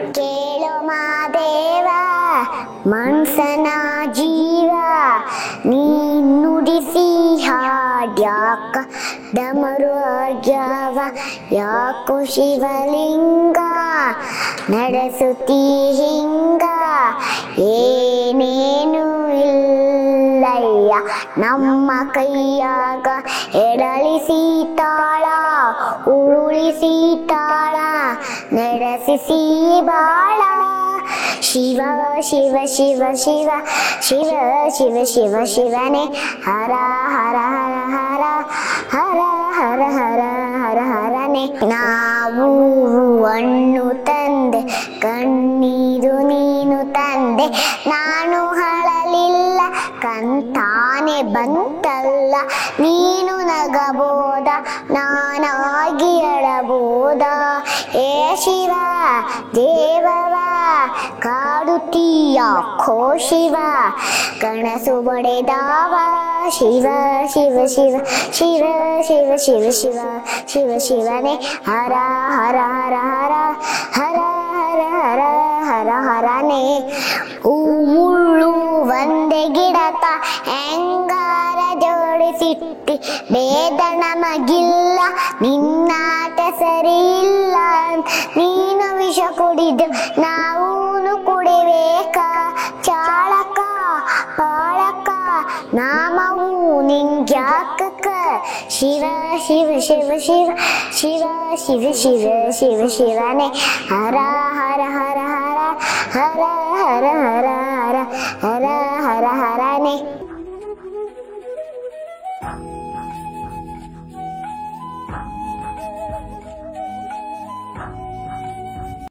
ಕೇಳೋ ಮಾದೇವ ಮನ್ಸನ ಜೀವ ನೀ ನುಡಿಸಿ ಹಾಡ್ಯಾಕ ಡಮರು ಆಗ್ಯಾವ ಯಾಕೋ ಶಿವಲಿಂಗ ನಡೆಸುತ್ತೀ ಹಿಂಗ ಏನೇನು ಇಲ್ಲಯ್ಯ ನಮ್ಮ ಕೈಯಾಗ ಎಡಳಿಸಿ ತಾಳ ಉರುಳಿಸಿ ತಾಳ ನಡೆಸಿಸಿ ಬಾಳ ಶಿವ ಶಿವ ಶಿವ ಶಿವ ಶಿವ ಶಿವ ಶಿವ ಶಿವನೇ ಹರ ಹರ ಹರ ಹರ ಹರ ಹರ ಹರ ಹರನೇ ನಾವು ಹಣ್ಣು ತಂದೆ ಕಣ್ಣೀರು ನೀನು ತಂದೆ ನಾನು ಹಳಲಿಲ್ಲ ಕಂತಾನೆ ಬಂತಲ್ಲ ನೀನು ನಗಬೋದ ನಾನಾಗಿ ಅಳಬೋದ ಏ ಶಿವ ದೇವವ ಕಾಡುತ್ತೀಯಾಕೋ ಶಿವ ಕನಸು ಬಡೆದಾವ ಶಿವ ಶಿವ ಶಿವ ಶಿವ ಶಿವ ಶಿವ ಶಿವ ಶಿವ ಶಿವನೇ ಹರ ಹರ ಹರ ಹರ ಹರ ಹರ ಹರ ಹರ ಹರನೇ ಮುಳ್ಳು ಒಂದೇ ಗಿಡಕ ಹೆಂಗಾರ ಜೋಡಿಸಿಟ್ಟಿ ಭೇದ ನಮಗಿಲ್ಲ ನಿನ್ನಾಟ ಸರಿ ಇಲ್ಲ ನೀನು ವಿಷ ಕುಡಿದು ನಾವು ಕುಡಿಬೇಕ ಚಾಳಕ ಪಾಳಕ ನಾಮವು ನಿಂಗ್ಯಾಕ ಶಿವ ಶಿವ ಶಿವ ಶಿವ ಶಿವ ಶಿವ ಶಿವ ಶಿವ ಶಿವನೇ ಹರ ಹರ ಹರ ಹರ ಹರ ಹರ ಹರ ಹರ ಹರ ಹರ ಹರನೇ